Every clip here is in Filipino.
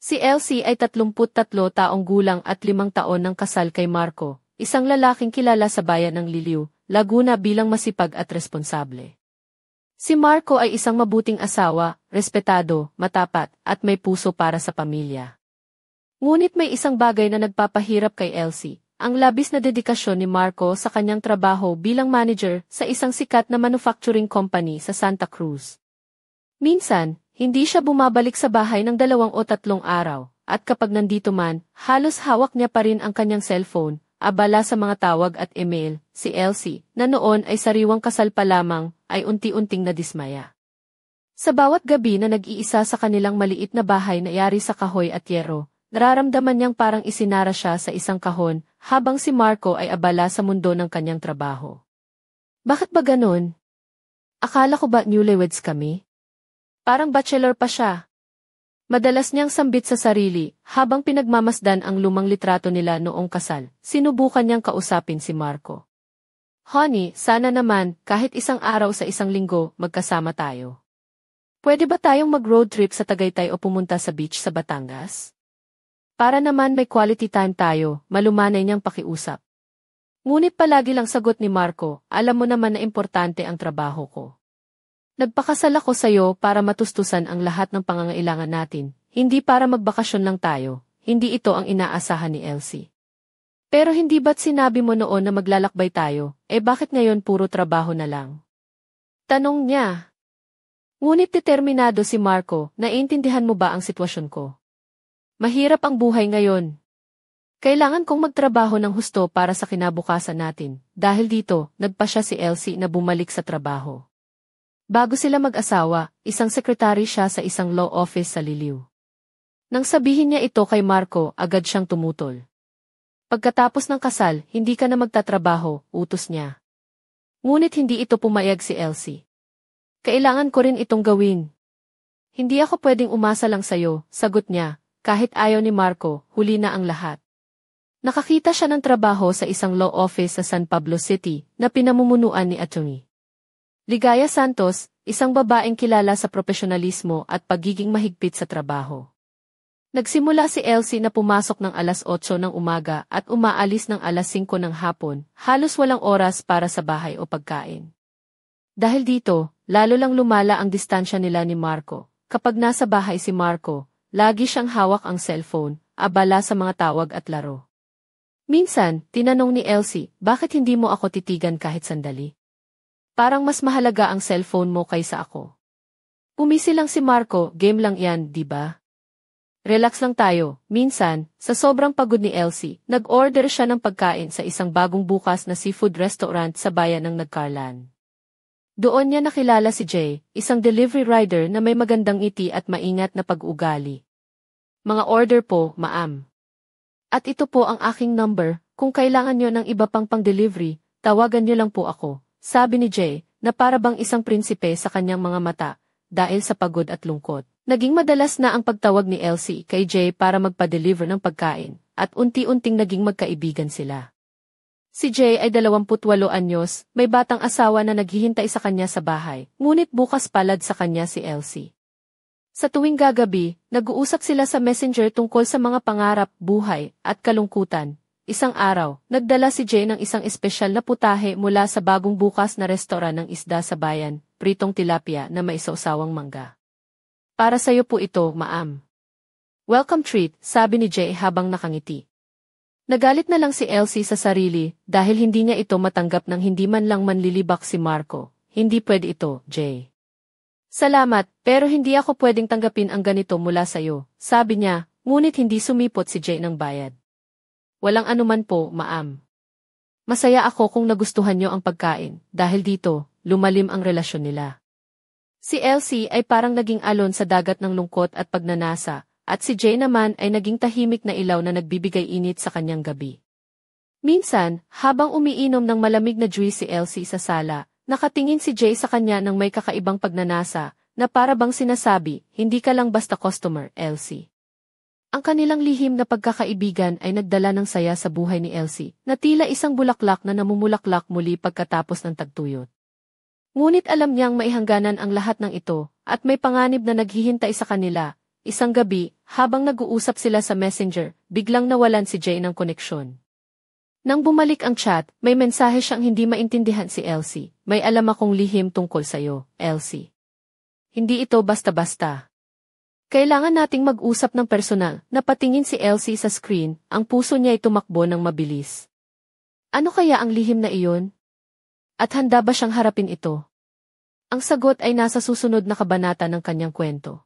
Si Elsie ay 33 taong gulang at 5 taon ng kasal kay Marco, isang lalaking kilala sa bayan ng Liliw, Laguna bilang masipag at responsable. Si Marco ay isang mabuting asawa, respetado, matapat, at may puso para sa pamilya. Ngunit may isang bagay na nagpapahirap kay Elsie, ang labis na dedikasyon ni Marco sa kanyang trabaho bilang manager sa isang sikat na manufacturing company sa Santa Cruz. Minsan, hindi siya bumabalik sa bahay ng 2 o 3 araw, at kapag nandito man, halos hawak niya pa rin ang kanyang cellphone, abala sa mga tawag at email. Si Elsie, na noon ay sariwang kasal pa lamang, ay unti-unting nadismaya. Sa bawat gabi na nag-iisa sa kanilang maliit na bahay na yari sa kahoy at yero, nararamdaman niyang parang isinara siya sa isang kahon, habang si Marco ay abala sa mundo ng kanyang trabaho. Bakit ba ganun? Akala ko ba newlyweds kami? Parang bachelor pa siya. Madalas niyang sambit sa sarili, habang pinagmamasdan ang lumang litrato nila noong kasal, sinubukan niyang kausapin si Marco. Honey, sana naman, kahit isang araw sa isang linggo, magkasama tayo. Pwede ba tayong mag-road trip sa Tagaytay o pumunta sa beach sa Batangas? Para naman may quality time tayo, malumanay niyang pakiusap. Ngunit palagi lang sagot ni Marco, alam mo naman na importante ang trabaho ko. Nagpakasal ako sa'yo para matustusan ang lahat ng pangangailangan natin, hindi para magbakasyon lang tayo, hindi ito ang inaasahan ni Elsie. Pero hindi ba't sinabi mo noon na maglalakbay tayo, bakit ngayon puro trabaho na lang? Tanong niya. Ngunit determinado si Marco, naiintindihan mo ba ang sitwasyon ko? Mahirap ang buhay ngayon. Kailangan kong magtrabaho ng husto para sa kinabukasan natin, dahil dito, nagpasya si Elsie na bumalik sa trabaho. Bago sila mag-asawa, isang sekretary siya sa isang law office sa Liliw. Nang sabihin niya ito kay Marco, agad siyang tumutol. Pagkatapos ng kasal, hindi ka na magtatrabaho, utos niya. Ngunit hindi ito pumayag si Elsie. Kailangan ko rin itong gawin. Hindi ako pwedeng umasa lang sa'yo, sagot niya, kahit ayaw ni Marco, huli na ang lahat. Nakakita siya ng trabaho sa isang law office sa San Pablo City, na pinamumunuan ni Atty. Ligaya Santos, isang babaeng kilala sa profesionalismo at pagiging mahigpit sa trabaho. Nagsimula si Elsie na pumasok ng 8:00 ng umaga at umaalis ng 5:00 ng hapon, halos walang oras para sa bahay o pagkain. Dahil dito, lalo lang lumala ang distansya nila ni Marco. Kapag nasa bahay si Marco, lagi siyang hawak ang cellphone, abala sa mga tawag at laro. Minsan, tinanong ni Elsie, bakit hindi mo ako titigan kahit sandali? Parang mas mahalaga ang cellphone mo kaysa ako. Pumisi lang si Marco, game lang yan, di ba? Relax lang tayo. Minsan, sa sobrang pagod ni Elsie, nag-order siya ng pagkain sa isang bagong bukas na seafood restaurant sa bayan ng Nagcarlan. Doon niya nakilala si Jay, isang delivery rider na may magandang ngiti at maingat na pag-ugali. Mga order po, ma'am. At ito po ang aking number, kung kailangan niyo ng iba pang pang-delivery, tawagan niyo lang po ako. Sabi ni Jay, na para bang isang prinsipe sa kanyang mga mata, dahil sa pagod at lungkot. Naging madalas na ang pagtawag ni Elsie kay Jay para magpa-deliver ng pagkain, at unti-unting naging magkaibigan sila. Si Jay ay 28 anyos, may batang asawa na naghihintay sa kanya sa bahay, ngunit bukas palad sa kanya si Elsie. Sa tuwing gagabi, nag-uusap sila sa messenger tungkol sa mga pangarap, buhay, at kalungkutan. Isang araw, nagdala si Jay ng isang espesyal na putahe mula sa bagong bukas na restoran ng isda sa bayan, pritong tilapia na may sausawang mangga. Para sa'yo po ito, ma'am. Welcome treat, sabi ni Jay habang nakangiti. Nagalit na lang si Elsie sa sarili dahil hindi niya ito matanggap ng hindi man lang manlilibak si Marco. Hindi pwede ito, Jay. Salamat, pero hindi ako pwedeng tanggapin ang ganito mula sa'yo, sabi niya, ngunit hindi sumipot si Jay ng bayad. Walang anuman po, ma'am. Masaya ako kung nagustuhan niyo ang pagkain, dahil dito, lumalim ang relasyon nila. Si Elsie ay parang naging alon sa dagat ng lungkot at pagnanasa, at si Jay naman ay naging tahimik na ilaw na nagbibigay init sa kanyang gabi. Minsan, habang umiinom ng malamig na juice si Elsie sa sala, nakatingin si Jay sa kanya ng may kakaibang pagnanasa, na para bang sinasabi, hindi ka lang basta customer, Elsie. Ang kanilang lihim na pagkakaibigan ay nagdala ng saya sa buhay ni Elsie, na tila isang bulaklak na namumulaklak muli pagkatapos ng tagtuyot. Ngunit alam niyang maihangganan ang lahat ng ito, at may panganib na naghihintay sa kanila, isang gabi, habang nag-uusap sila sa Messenger, biglang nawalan si Jay ng koneksyon. Nang bumalik ang chat, may mensahe siyang hindi maintindihan si Elsie. May alam akong lihim tungkol sa'yo, Elsie. Hindi ito basta-basta. Kailangan nating mag-usap ng personal. Napatingin si Elsie sa screen, ang puso niya ay tumakbo ng mabilis. Ano kaya ang lihim na iyon? At handa ba siyang harapin ito? Ang sagot ay nasa susunod na kabanata ng kanyang kwento.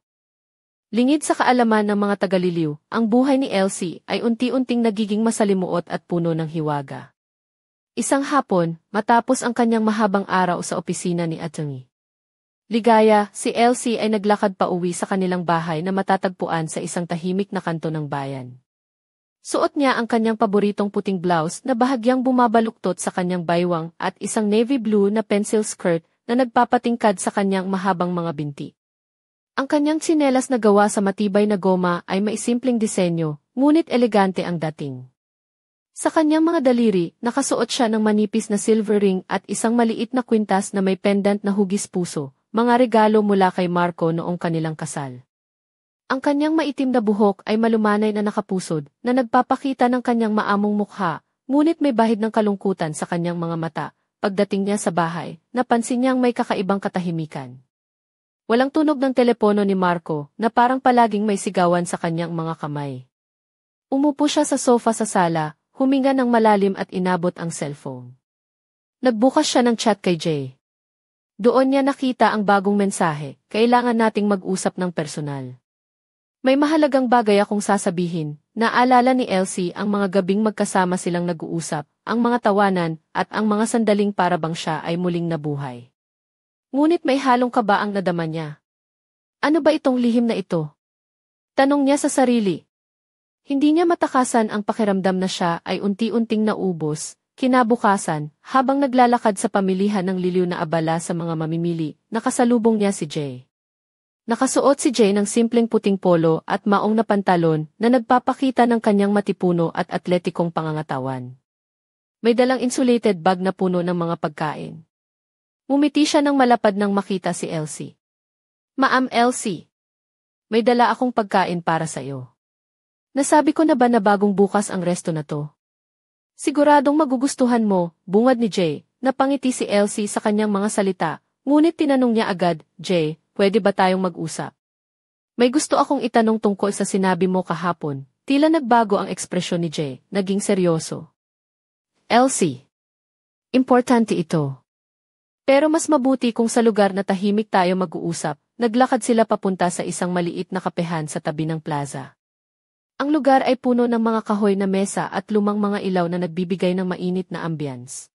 Lingid sa kaalaman ng mga tagaliliw, ang buhay ni Elsie ay unti-unting nagiging masalimuot at puno ng hiwaga. Isang hapon, matapos ang kanyang mahabang araw sa opisina ni Atty. Ligaya, si Elsie ay naglakad pa uwi sa kanilang bahay na matatagpuan sa isang tahimik na kanto ng bayan. Suot niya ang kanyang paboritong puting blouse na bahagyang bumabaluktot sa kanyang baywang at isang navy blue na pencil skirt na nagpapatingkad sa kanyang mahabang mga binti. Ang kanyang tsinelas na gawa sa matibay na goma ay may simpleng disenyo, ngunit elegante ang dating. Sa kanyang mga daliri, nakasuot siya ng manipis na silver ring at isang maliit na kwintas na may pendant na hugis puso, mga regalo mula kay Marco noong kanilang kasal. Ang kanyang maitim na buhok ay malumanay na nakapusod, na nagpapakita ng kanyang maamong mukha, ngunit may bahid ng kalungkutan sa kanyang mga mata. Pagdating niya sa bahay, napansin niyang may kakaibang katahimikan. Walang tunog ng telepono ni Marco, na parang palaging may sigawan sa kanyang mga kamay. Umupo siya sa sofa sa sala, huminga ng malalim at inabot ang cellphone. Nagbukas siya ng chat kay Jay. Doon niya nakita ang bagong mensahe, kailangan nating mag-usap ng personal. May mahalagang bagay akong sasabihin, naalala ni Elsie ang mga gabing magkasama silang nag-uusap, ang mga tawanan, at ang mga sandaling parabang siya ay muling nabuhay. Ngunit may halong kaba ang nadama niya. Ano ba itong lihim na ito? Tanong niya sa sarili. Hindi niya matakasan ang pakiramdam na siya ay unti-unting naubos. Kinabukasan, habang naglalakad sa pamilihan ng liliw na abala sa mga mamimili, nakasalubong niya si Jay. Nakasuot si Jay ng simpleng puting polo at maong na pantalon na nagpapakita ng kanyang matipuno at atletikong pangangatawan. May dalang insulated bag na puno ng mga pagkain. Ngumiti siya ng malapad nang makita si Elsie. Ma'am Elsie, may dala akong pagkain para sa iyo. Nasabi ko na ba na bagong bukas ang resto na to? Siguradong magugustuhan mo, bungad ni Jay. Napangiti si Elsie sa kanyang mga salita, ngunit tinanong niya agad, Jay, pwede ba tayong mag-usap? May gusto akong itanong tungkol sa sinabi mo kahapon. Tila nagbago ang ekspresyon ni Jay, naging seryoso. Elsie, importante ito. Pero mas mabuti kung sa lugar na tahimik tayo mag-uusap. Naglakad sila papunta sa isang maliit na kapehan sa tabi ng plaza. Ang lugar ay puno ng mga kahoy na mesa at lumang mga ilaw na nagbibigay ng mainit na ambience.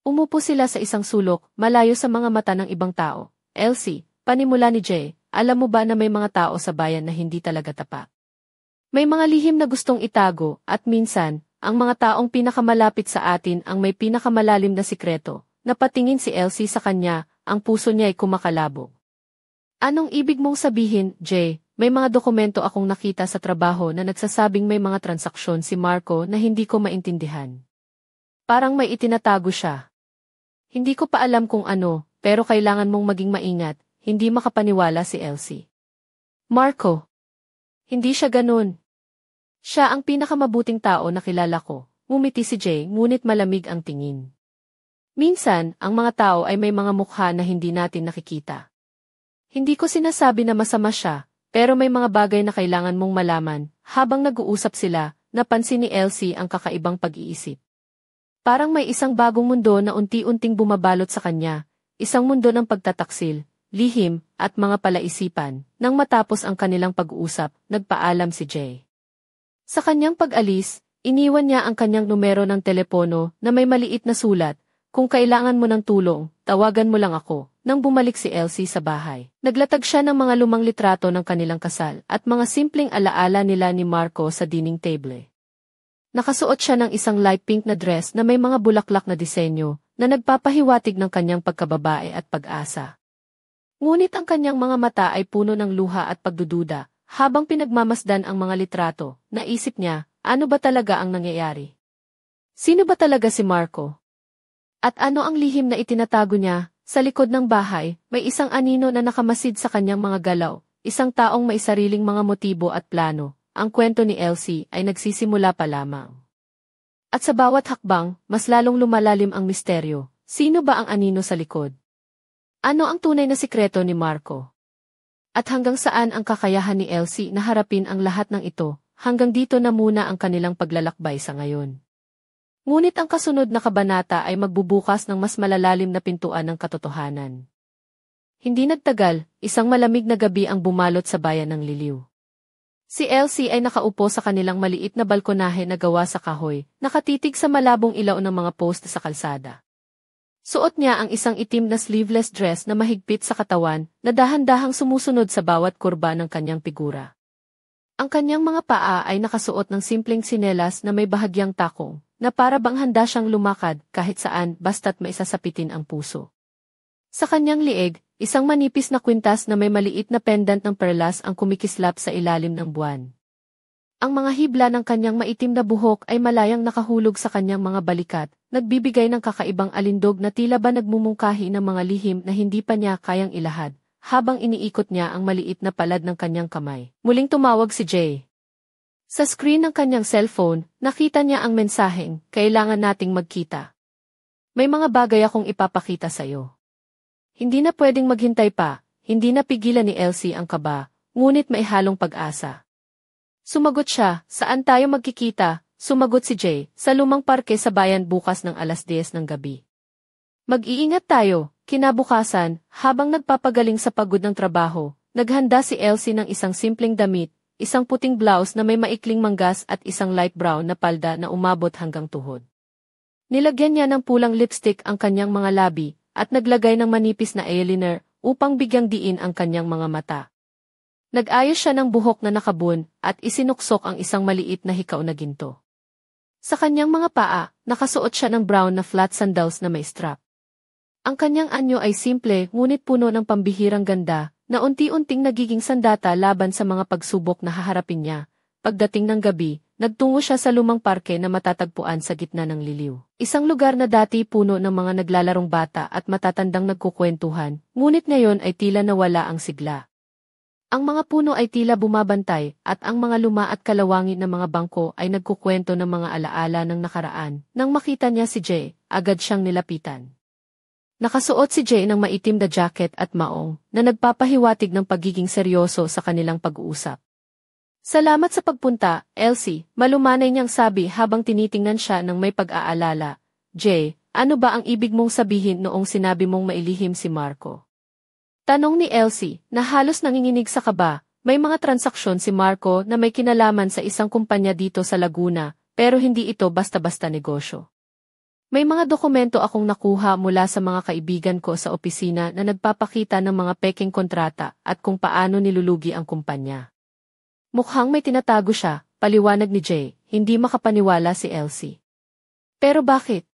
Umupo sila sa isang sulok, malayo sa mga mata ng ibang tao. Elsie, panimula ni Jay, alam mo ba na may mga tao sa bayan na hindi talaga tapat? May mga lihim na gustong itago, at minsan, ang mga taong pinakamalapit sa atin ang may pinakamalalim na sikreto. Napatingin si Elsie sa kanya, ang puso niya ay kumakalabog. Anong ibig mong sabihin, Jay? May mga dokumento akong nakita sa trabaho na nagsasabing may mga transaksyon si Marco na hindi ko maintindihan. Parang may itinatago siya. Hindi ko pa alam kung ano, pero kailangan mong maging maingat, hindi makapaniwala si Elsie. Marco. Hindi siya ganun. Siya ang pinakamabuting tao na kilala ko. Ngumiti si Jay, ngunit malamig ang tingin. Minsan, ang mga tao ay may mga mukha na hindi natin nakikita. Hindi ko sinasabi na masama siya, pero may mga bagay na kailangan mong malaman. Habang nag-uusap sila, napansin ni Elsie ang kakaibang pag-iisip. Parang may isang bagong mundo na unti-unting bumabalot sa kanya, isang mundo ng pagtataksil, lihim, at mga palaisipan. Nang matapos ang kanilang pag-uusap, nagpaalam si Jay. Sa kanyang pag-alis, iniwan niya ang kanyang numero ng telepono na may maliit na sulat. Kung kailangan mo ng tulong, tawagan mo lang ako. Nang bumalik si Elsie sa bahay, naglatag siya ng mga lumang litrato ng kanilang kasal at mga simpleng alaala nila ni Marco sa dining table. Nakasuot siya ng isang light pink na dress na may mga bulaklak na disenyo na nagpapahiwatig ng kanyang pagkababae at pag-asa. Ngunit ang kanyang mga mata ay puno ng luha at pagdududa. Habang pinagmamasdan ang mga litrato, naisip niya, ano ba talaga ang nangyayari? Sino ba talaga si Marco? At ano ang lihim na itinatago niya? Sa likod ng bahay, may isang anino na nakamasid sa kanyang mga galaw, isang taong may sariling mga motibo at plano. Ang kwento ni Elsie ay nagsisimula pa lamang. At sa bawat hakbang, mas lalong lumalalim ang misteryo. Sino ba ang anino sa likod? Ano ang tunay na sikreto ni Marco? At hanggang saan ang kakayahan ni Elsie na harapin ang lahat ng ito? Hanggang dito na muna ang kanilang paglalakbay sa ngayon. Ngunit ang kasunod na kabanata ay magbubukas ng mas malalalim na pintuan ng katotohanan. Hindi nagtagal, isang malamig na gabi ang bumalot sa bayan ng Liliw. Si Elsie ay nakaupo sa kanilang maliit na balkonahe na gawa sa kahoy, nakatitig sa malabong ilaw ng mga post sa kalsada. Suot niya ang isang itim na sleeveless dress na mahigpit sa katawan, na dahan-dahang sumusunod sa bawat kurba ng kanyang figura. Ang kanyang mga paa ay nakasuot ng simpleng sinelas na may bahagyang takong, na para bang handa siyang lumakad kahit saan basta't maisasapitin ang puso. Sa kanyang lieg, isang manipis na kwintas na may maliit na pendant ng perlas ang kumikislap sa ilalim ng buwan. Ang mga hibla ng kanyang maitim na buhok ay malayang nakahulog sa kanyang mga balikat, nagbibigay ng kakaibang alindog na tila ba nagmumungkahi ng mga lihim na hindi pa niya kayang ilahad, habang iniikot niya ang maliit na palad ng kanyang kamay. Muling tumawag si Jay. Sa screen ng kanyang cellphone, nakita niya ang mensaheng, "Kailangan nating magkita. May mga bagay akong ipapakita sa'yo." Hindi na pwedeng maghintay pa, hindi na pigilan ni Elsie ang kaba, ngunit may halong pag-asa. Sumagot siya, "Saan tayo magkikita?" Sumagot si Jay, "Sa lumang parke sa bayan bukas ng 10:00 ng gabi." "Mag-iingat tayo." Kinabukasan, habang nagpapagaling sa pagod ng trabaho, naghanda si Elsie ng isang simpleng damit, isang puting blouse na may maikling manggas at isang light brown na palda na umabot hanggang tuhod. Nilagyan niya ng pulang lipstick ang kanyang mga labi, at naglagay ng manipis na eyeliner upang bigyang diin ang kanyang mga mata. Nag-ayos siya ng buhok na nakabun at isinuksok ang isang maliit na hikaw na ginto. Sa kanyang mga paa, nakasuot siya ng brown na flat sandals na may strap. Ang kanyang anyo ay simple ngunit puno ng pambihirang ganda na unti-unting nagiging sandata laban sa mga pagsubok na haharapin niya. Pagdating ng gabi, nagtungo siya sa lumang parke na matatagpuan sa gitna ng Liliw. Isang lugar na dati puno ng mga naglalarong bata at matatandang nagkukwentuhan, ngunit ngayon ay tila nawala ang sigla. Ang mga puno ay tila bumabantay at ang mga luma at kalawangin ng mga bangko ay nagkukwento ng mga alaala ng nakaraan. Nang makita niya si Jay, agad siyang nilapitan. Nakasuot si Jay ng maitim na jacket at maong na nagpapahiwatig ng pagiging seryoso sa kanilang pag-uusap. "Salamat sa pagpunta, Elsie," malumanay niyang sabi habang tinitingnan siya ng may pag-aalala. "Jay, ano ba ang ibig mong sabihin noong sinabi mong mailihim si Marco?" Tanong ni Elsie, na halos nanginginig sa kaba. May mga transaksyon si Marco na may kinalaman sa isang kumpanya dito sa Laguna, pero hindi ito basta-basta negosyo. May mga dokumento akong nakuha mula sa mga kaibigan ko sa opisina na nagpapakita ng mga peking kontrata at kung paano nilulugi ang kumpanya. Mukhang may tinatago siya, paliwanag ni Jay, hindi makapaniwala si Elsie. Pero bakit?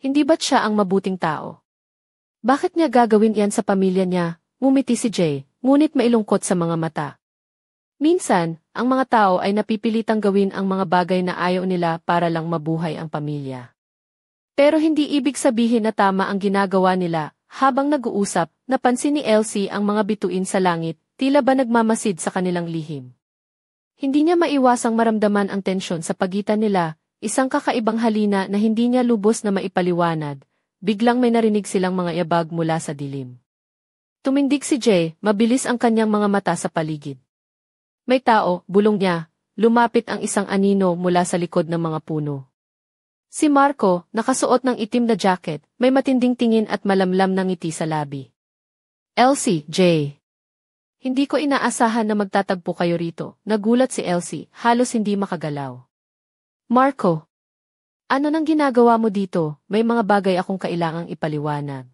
Hindi ba't siya ang mabuting tao? Bakit niya gagawin yan sa pamilya niya? Ngumiti si Jay, ngunit mailungkot sa mga mata. Minsan, ang mga tao ay napipilitang gawin ang mga bagay na ayaw nila para lang mabuhay ang pamilya. Pero hindi ibig sabihin na tama ang ginagawa nila. Habang nag-uusap, napansin ni Elsie ang mga bituin sa langit, tila ba nagmamasid sa kanilang lihim. Hindi niya maiwasang maramdaman ang tensyon sa pagitan nila, isang kakaibang halina na hindi niya lubos na maipaliwanag. Biglang may narinig silang mga yabag mula sa dilim. Tumindig si Jay, mabilis ang kanyang mga mata sa paligid. "May tao," bulong niya. Lumapit ang isang anino mula sa likod ng mga puno. Si Marco, nakasuot ng itim na jacket, may matinding tingin at malamlam na ngiti sa labi. "Elsie, Jay. Hindi ko inaasahan na magtatagpo kayo rito." Nagulat si Elsie, halos hindi makagalaw. "Marco, ano nang ginagawa mo dito? May mga bagay akong kailangang ipaliwanag."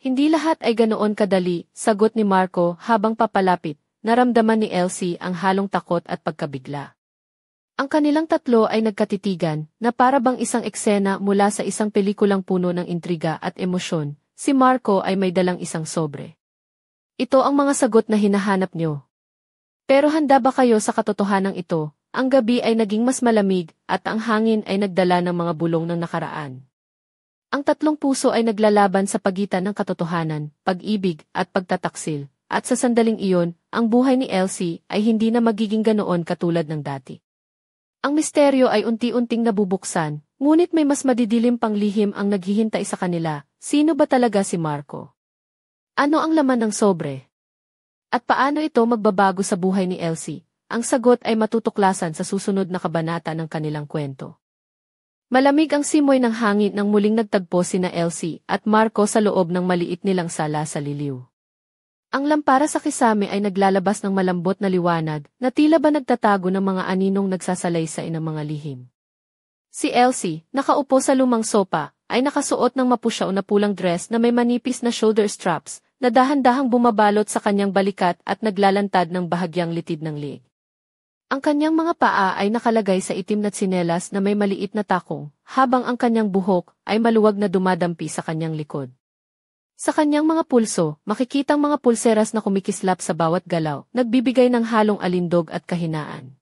"Hindi lahat ay ganoon kadali," sagot ni Marco habang papalapit. Naramdaman ni Elsie ang halong takot at pagkabigla. Ang kanilang tatlo ay nagkatitigan, na para bang isang eksena mula sa isang pelikulang puno ng intriga at emosyon. Si Marco ay may dalang isang sobre. "Ito ang mga sagot na hinahanap nyo. Pero handa ba kayo sa katotohanan ito?" Ang gabi ay naging mas malamig, at ang hangin ay nagdala ng mga bulong ng nakaraan. Ang tatlong puso ay naglalaban sa pagitan ng katotohanan, pag-ibig, at pagtataksil. at sa sandaling iyon, ang buhay ni Elsie ay hindi na magiging ganoon katulad ng dati. Ang misteryo ay unti-unting nabubuksan, ngunit may mas madidilim pang lihim ang naghihintay sa kanila. Sino ba talaga si Marco? Ano ang laman ng sobre? At paano ito magbabago sa buhay ni Elsie? Ang sagot ay matutuklasan sa susunod na kabanata ng kanilang kwento. Malamig ang simoy ng hangin nang muling nagtagpo sina Elsie at Marco sa loob ng maliit nilang sala sa liliw. Ang lampara sa kisame ay naglalabas ng malambot na liwanag na tila ba nagtatago ng mga aninong nagsasalaysay ng mga lihim. Si Elsie, nakaupo sa lumang sopa, ay nakasuot ng mapusyaw na pulang dress na may manipis na shoulder straps na dahan-dahang bumabalot sa kanyang balikat at naglalantad ng bahagyang litid ng liig. Ang kanyang mga paa ay nakalagay sa itim na tsinelas na may maliit na takong, habang ang kanyang buhok ay maluwag na dumadampi sa kanyang likod. Sa kanyang mga pulso, makikitang mga pulseras na kumikislap sa bawat galaw, nagbibigay ng halong alindog at kahinaan.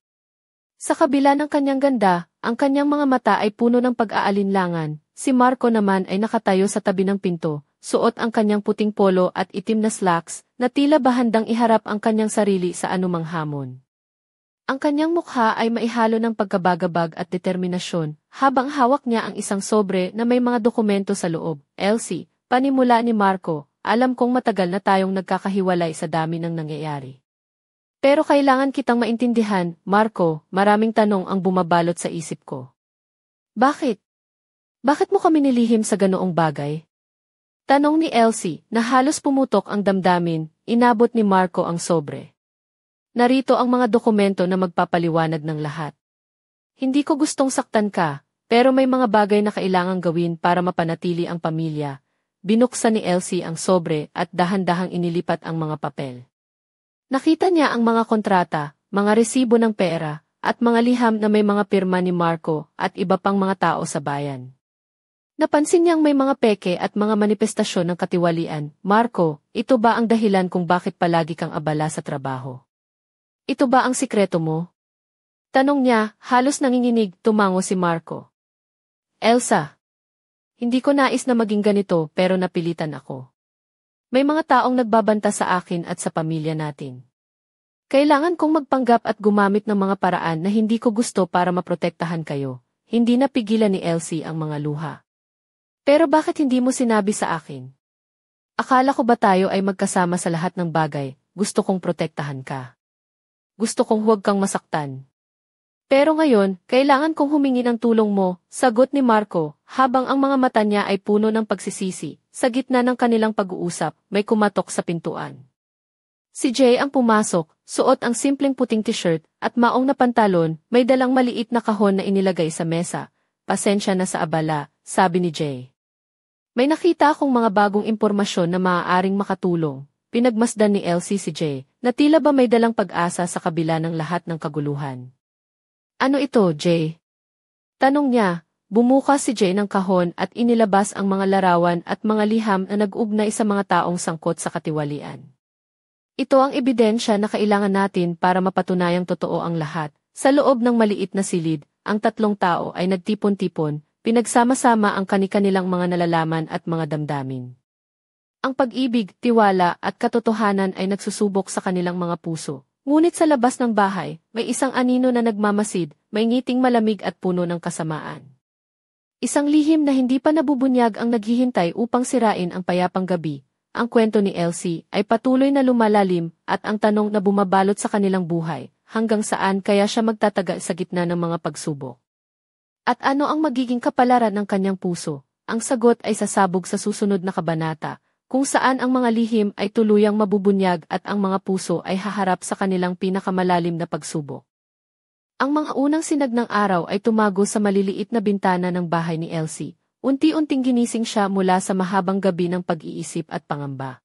Sa kabila ng kanyang ganda, ang kanyang mga mata ay puno ng pag-aalinlangan. Si Marco naman ay nakatayo sa tabi ng pinto, suot ang kanyang puting polo at itim na slacks, na tila ba handang iharap ang kanyang sarili sa anumang hamon. Ang kanyang mukha ay maihalo ng pagkabagabag at determinasyon, habang hawak niya ang isang sobre na may mga dokumento sa loob. Elsie, panimula ni Marco, alam kong matagal na tayong nagkakahiwalay sa dami ng nangyayari. Pero kailangan kitang maintindihan, Marco, maraming tanong ang bumabalot sa isip ko. Bakit? Bakit mo kami nilihim sa ganoong bagay? Tanong ni Elsie, na halos pumutok ang damdamin, inabot ni Marco ang sobre. Narito ang mga dokumento na magpapaliwanag ng lahat. Hindi ko gustong saktan ka, pero may mga bagay na kailangang gawin para mapanatili ang pamilya. Binuksan ni Elsie ang sobre at dahan-dahang inilipat ang mga papel. Nakita niya ang mga kontrata, mga resibo ng pera, at mga liham na may mga pirma ni Marco at iba pang mga tao sa bayan. Napansin niyang may mga peke at mga manifestasyon ng katiwalian. Marco, ito ba ang dahilan kung bakit palagi kang abala sa trabaho? Ito ba ang sikreto mo? Tanong niya, halos nanginginig, tumango si Marco. Elsa, hindi ko nais na maging ganito pero napilitan ako. May mga taong nagbabanta sa akin at sa pamilya natin. Kailangan kong magpanggap at gumamit ng mga paraan na hindi ko gusto para maprotektahan kayo. Hindi napigilan ni Elsie ang mga luha. Pero bakit hindi mo sinabi sa akin? Akala ko ba tayo ay magkasama sa lahat ng bagay, gusto kong protektahan ka. Gusto kong huwag kang masaktan. Pero ngayon, kailangan kong humingi ng tulong mo, sagot ni Marco, habang ang mga mata niya ay puno ng pagsisisi. Sa gitna ng kanilang pag-uusap, may kumatok sa pintuan. Si Jay ang pumasok, suot ang simpleng puting t-shirt, at maong na pantalon, may dalang maliit na kahon na inilagay sa mesa. Pasensya na sa abala, sabi ni Jay. May nakita akong mga bagong impormasyon na maaaring makatulong. Pinagmasdan ni Elsie si Jay, na tila ba may dalang pag-asa sa kabila ng lahat ng kaguluhan. Ano ito, Jay? Tanong niya, bumukas si Jay ng kahon at inilabas ang mga larawan at mga liham na nag-ugnay sa mga taong sangkot sa katiwalian. Ito ang ebidensya na kailangan natin para mapatunayang totoo ang lahat. Sa loob ng maliit na silid, ang tatlong tao ay nagtipon-tipon, pinagsama-sama ang kani-kanilang mga nalalaman at mga damdamin. Ang pag-ibig, tiwala at katotohanan ay nagsusubok sa kanilang mga puso. Ngunit sa labas ng bahay, may isang anino na nagmamasid, may ngiting malamig at puno ng kasamaan. Isang lihim na hindi pa nabubunyag ang naghihintay upang sirain ang payapang gabi. Ang kwento ni Elsie ay patuloy na lumalalim at ang tanong na bumabalot sa kanilang buhay, hanggang saan kaya siya magtatagal sa gitna ng mga pagsubok. At ano ang magiging kapalaran ng kanyang puso? Ang sagot ay sasabog sa susunod na kabanata, kung saan ang mga lihim ay tuluyang mabubunyag at ang mga puso ay haharap sa kanilang pinakamalalim na pagsubok. Ang mga unang sinag ng araw ay tumago sa maliliit na bintana ng bahay ni Elsie. Unti-unting ginising siya mula sa mahabang gabi ng pag-iisip at pangamba.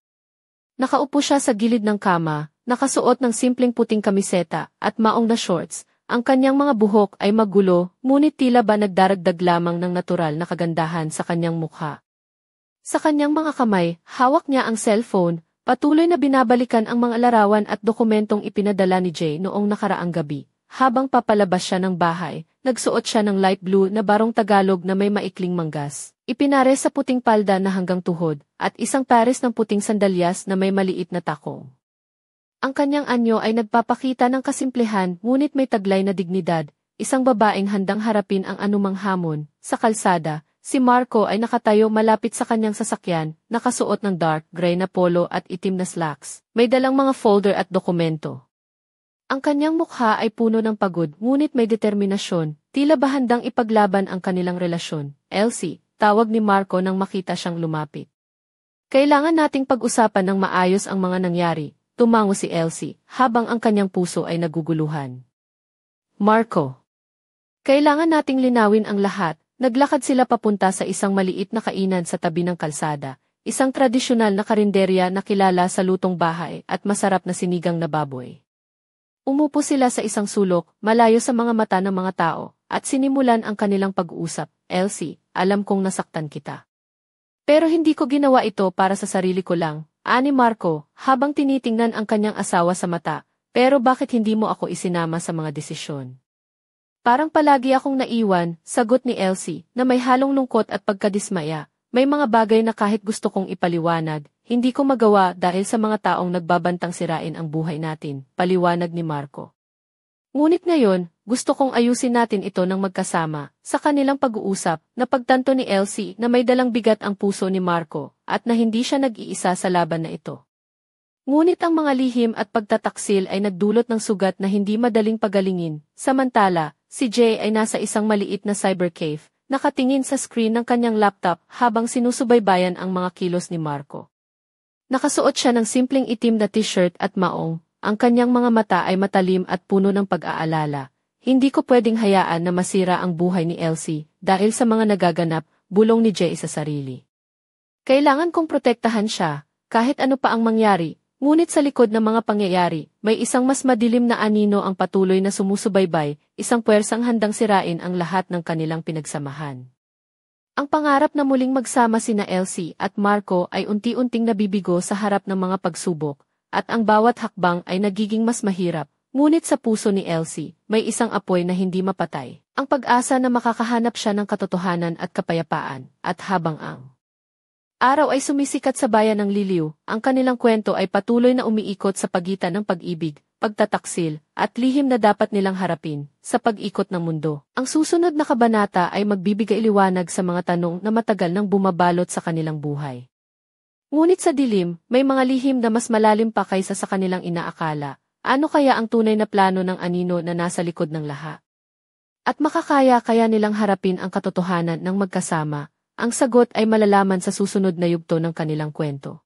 Nakaupo siya sa gilid ng kama, nakasuot ng simpleng puting kamiseta at maong na shorts. Ang kanyang mga buhok ay magulo, ngunit tila ba nagdaragdag lamang ng natural na kagandahan sa kanyang mukha. Sa kanyang mga kamay, hawak niya ang cellphone, patuloy na binabalikan ang mga larawan at dokumentong ipinadala ni Jay noong nakaraang gabi. Habang papalabas siya ng bahay, nagsuot siya ng light blue na barong Tagalog na may maikling manggas. Ipinare sa puting palda na hanggang tuhod, at isang pares ng puting sandalyas na may maliit na takong. Ang kanyang anyo ay nagpapakita ng kasimplihan ngunit may taglay na dignidad, isang babaeng handang harapin ang anumang hamon. Sa kalsada, si Marco ay nakatayo malapit sa kanyang sasakyan, nakasuot ng dark gray na polo at itim na slacks. May dalang mga folder at dokumento. Ang kanyang mukha ay puno ng pagod ngunit may determinasyon, tila ba handang ipaglaban ang kanilang relasyon. Elsie, tawag ni Marco nang makita siyang lumapit. Kailangan nating pag-usapan ng maayos ang mga nangyari. Tumango si Elsie, habang ang kanyang puso ay naguguluhan. Marco. Kailangan nating linawin ang lahat. Naglakad sila papunta sa isang maliit na kainan sa tabi ng kalsada, isang tradisyonal na karinderya na kilala sa lutong bahay at masarap na sinigang na baboy. Umupo sila sa isang sulok, malayo sa mga mata ng mga tao, at sinimulan ang kanilang pag-uusap. Elsie, alam kong nasaktan kita. Pero hindi ko ginawa ito para sa sarili ko lang. Ani Marco, habang tinitingnan ang kanyang asawa sa mata, pero bakit hindi mo ako isinama sa mga desisyon? Parang palagi akong naiwan, sagot ni Elsie, na may halong lungkot at pagkadismaya. May mga bagay na kahit gusto kong ipaliwanag, hindi ko magawa dahil sa mga taong nagbabantang sirain ang buhay natin, paliwanag ni Marco. Ngunit ngayon, gusto kong ayusin natin ito ng magkasama. Sa kanilang pag-uusap, napagtanto ni Elsie na may dalang bigat ang puso ni Marco at na hindi siya nag-iisa sa laban na ito. Ngunit ang mga lihim at pagtataksil ay nagdulot ng sugat na hindi madaling pagalingin. Samantala, si Jay ay nasa isang maliit na cybercave, nakatingin sa screen ng kanyang laptop habang sinusubaybayan ang mga kilos ni Marco. Nakasuot siya ng simpleng itim na t-shirt at maong. Ang kanyang mga mata ay matalim at puno ng pag-aalala. Hindi ko pwedeng hayaan na masira ang buhay ni Elsie dahil sa mga nagaganap, bulong ni Jay sa sarili. Kailangan kong protektahan siya, kahit ano pa ang mangyari, ngunit sa likod ng mga pangyayari, may isang mas madilim na anino ang patuloy na sumusubaybay, isang puwersang handang sirain ang lahat ng kanilang pinagsamahan. Ang pangarap na muling magsama sina Elsie at Marco ay unti-unting nabibigo sa harap ng mga pagsubok, at ang bawat hakbang ay nagiging mas mahirap, ngunit sa puso ni Elsie, may isang apoy na hindi mapatay, ang pag-asa na makakahanap siya ng katotohanan at kapayapaan, at habang ang araw ay sumisikat sa bayan ng Liliw, ang kanilang kwento ay patuloy na umiikot sa pagitan ng pag-ibig, pagtataksil, at lihim na dapat nilang harapin, sa pag-ikot ng mundo. Ang susunod na kabanata ay magbibigay liwanag sa mga tanong na matagal nang bumabalot sa kanilang buhay. Ngunit sa dilim, may mga lihim na mas malalim pa kaysa sa kanilang inaakala. Ano kaya ang tunay na plano ng anino na nasa likod ng lahat? At makakaya kaya nilang harapin ang katotohanan ng magkasama? Ang sagot ay malalaman sa susunod na yugto ng kanilang kwento.